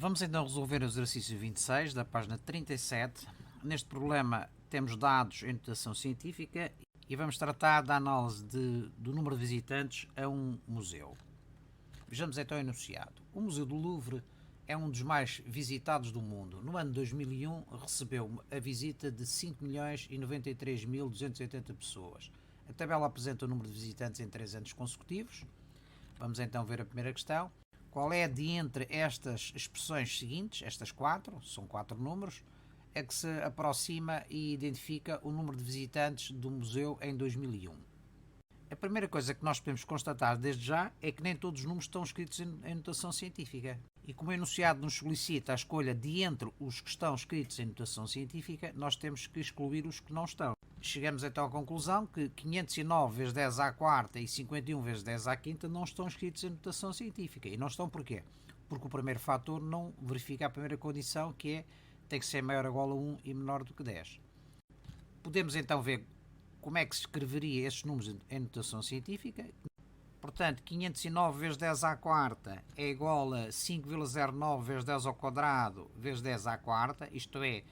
Vamos então resolver o exercício 26 da página 37. Neste problema temos dados em notação científica e vamos tratar da análise do número de visitantes a um museu. Vejamos então o enunciado. O Museu do Louvre é um dos mais visitados do mundo. No ano 2001 recebeu a visita de 5.093.280 pessoas. A tabela apresenta o número de visitantes em 3 anos consecutivos. Vamos então ver a primeira questão. Qual é de entre estas expressões seguintes, estas 4, são 4 números, é que se aproxima e identifica o número de visitantes do museu em 2001? A primeira coisa que nós podemos constatar desde já é que nem todos os números estão escritos em notação científica. E como o enunciado nos solicita a escolha de entre os que estão escritos em notação científica, nós temos que excluir os que não estão. Chegamos então à conclusão que 509 vezes 10 à quarta e 51 vezes 10 à quinta não estão escritos em notação científica. E não estão porquê? Porque o primeiro fator não verifica a primeira condição, que é tem que ser maior ou igual a 1 e menor do que 10. Podemos então ver como é que se escreveria estes números em notação científica. Portanto, 509 vezes 10 à quarta é igual a 5,09 vezes 10 ao quadrado vezes 10 à quarta, isto é,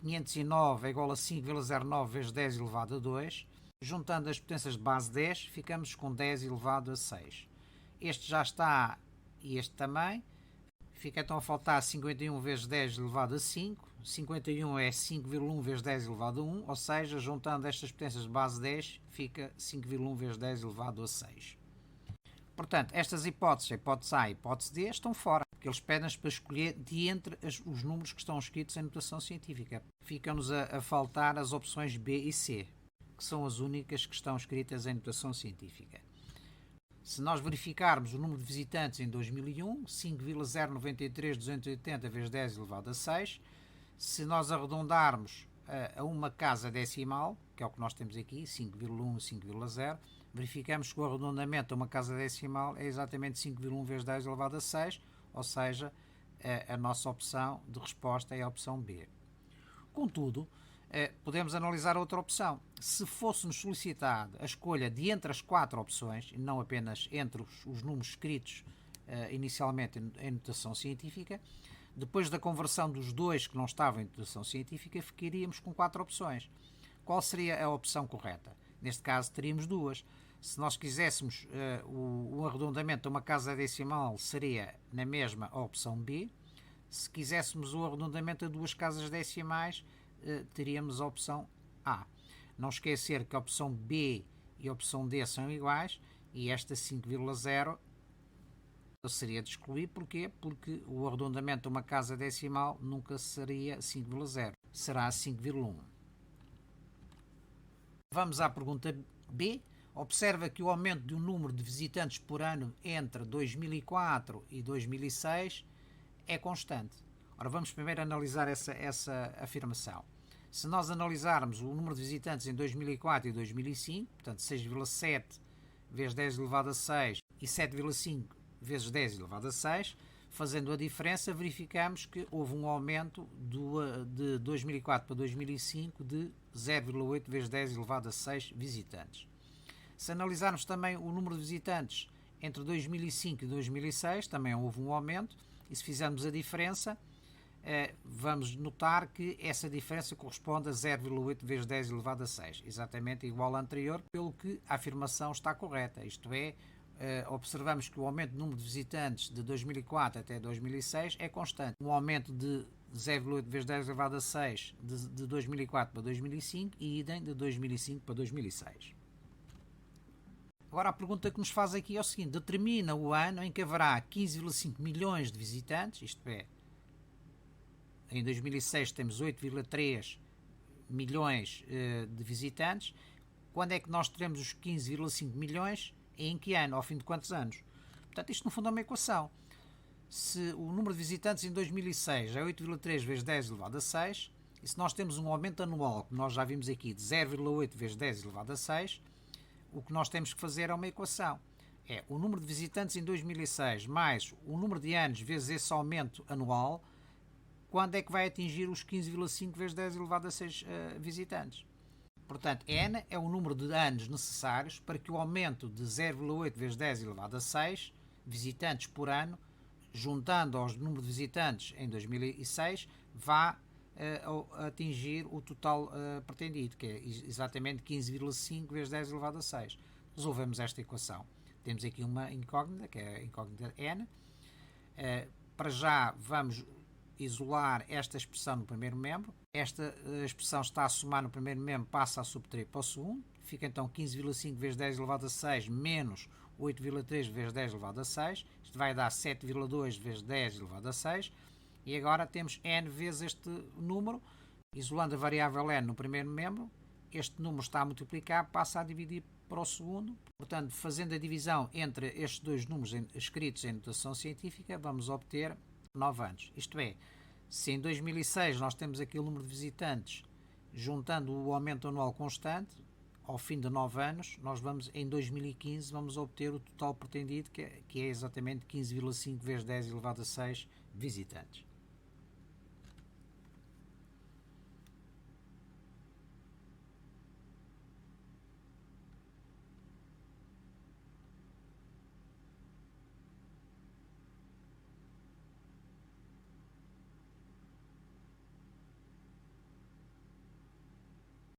509 é igual a 5,09 vezes 10 elevado a 2. Juntando as potências de base 10, ficamos com 10 elevado a 6. Este já está e este também. Fica então a faltar 51 vezes 10 elevado a 5. 51 é 5,1 vezes 10 elevado a 1, ou seja, juntando estas potências de base 10, fica 5,1 vezes 10 elevado a 6. Portanto, estas hipóteses, a hipótese A e a hipótese D, estão fora, porque eles pedem-nos para escolher de entre os números que estão escritos em notação científica. Ficam-nos a faltar as opções B e C, que são as únicas que estão escritas em notação científica. Se nós verificarmos o número de visitantes em 2001, 5,093280 vezes 10 elevado a 6, se nós arredondarmos a uma casa decimal, que é o que nós temos aqui, 5,1 e 5,0, verificamos que o arredondamento a uma casa decimal é exatamente 5,1 vezes 10 elevado a 6, ou seja, a nossa opção de resposta é a opção B. Contudo, podemos analisar outra opção. Se fosse-nos solicitada a escolha de entre as 4 opções, e não apenas entre os números escritos inicialmente em notação científica, depois da conversão dos 2 que não estavam em notação científica, ficaríamos com 4 opções. Qual seria a opção correta? Neste caso, teríamos 2. Se nós quiséssemos o arredondamento a uma casa decimal, seria na mesma a opção B. Se quiséssemos o arredondamento a 2 casas decimais, teríamos a opção A. Não esquecer que a opção B e a opção D são iguais e esta 5,0 seria de excluir. Porquê? Porque o arredondamento a uma casa decimal nunca seria 5,0, será 5,1. Vamos à pergunta B. Observa que o aumento do número de visitantes por ano entre 2004 e 2006 é constante. Ora, vamos primeiro analisar essa afirmação. Se nós analisarmos o número de visitantes em 2004 e 2005, portanto 6,7 vezes 10 elevado a 6 e 7,5 vezes 10 elevado a 6, fazendo a diferença, verificamos que houve um aumento de 2004 para 2005 de 0,8 vezes 10 elevado a 6 visitantes. Se analisarmos também o número de visitantes entre 2005 e 2006, também houve um aumento, e se fizermos a diferença, vamos notar que essa diferença corresponde a 0,8 vezes 10 elevado a 6, exatamente igual à anterior, pelo que a afirmação está correta, isto é, observamos que o aumento do número de visitantes de 2004 até 2006 é constante. Um aumento de 0,8 vezes 10 elevado a 6 de 2004 para 2005 e idem de 2005 para 2006. Agora a pergunta que nos faz aqui é o seguinte: determina o ano em que haverá 15,5 milhões de visitantes, isto é, em 2006 temos 8,3 milhões de visitantes. Quando é que nós teremos os 15,5 milhões? E em que ano? Ao fim de quantos anos? Portanto, isto no fundo é uma equação. Se o número de visitantes em 2006 é 8,3 vezes 10 elevado a 6, e se nós temos um aumento anual, que nós já vimos aqui, de 0,8 vezes 10 elevado a 6, o que nós temos que fazer é uma equação. É o número de visitantes em 2006 mais o número de anos vezes esse aumento anual, quando é que vai atingir os 15,5 vezes 10 elevado a 6 visitantes. Portanto, n é o número de anos necessários para que o aumento de 0,8 vezes 10 elevado a 6 visitantes por ano juntando aos número de visitantes em 2006, vá atingir o total pretendido, que é exatamente 15,5 vezes 10 elevado a 6. Resolvemos esta equação. Temos aqui uma incógnita, que é a incógnita n. Para já vamos isolar esta expressão no primeiro membro. Esta expressão está a somar no primeiro membro, passa a subtrair para o segundo. Fica então 15,5 vezes 10 elevado a 6 menos 8,3 vezes 10 elevado a 6. Isto vai dar 7,2 vezes 10 elevado a 6. E agora temos n vezes este número. Isolando a variável n no primeiro membro, este número está a multiplicar, passa a dividir para o segundo. Portanto, fazendo a divisão entre estes dois números escritos em notação científica, vamos obter 9 anos. Isto é, se em 2006 nós temos aqui o número de visitantes, juntando o aumento anual constante, ao fim de 9 anos, nós vamos, em 2015, vamos obter o total pretendido, que é exatamente 15,5 vezes 10 elevado a 6 visitantes.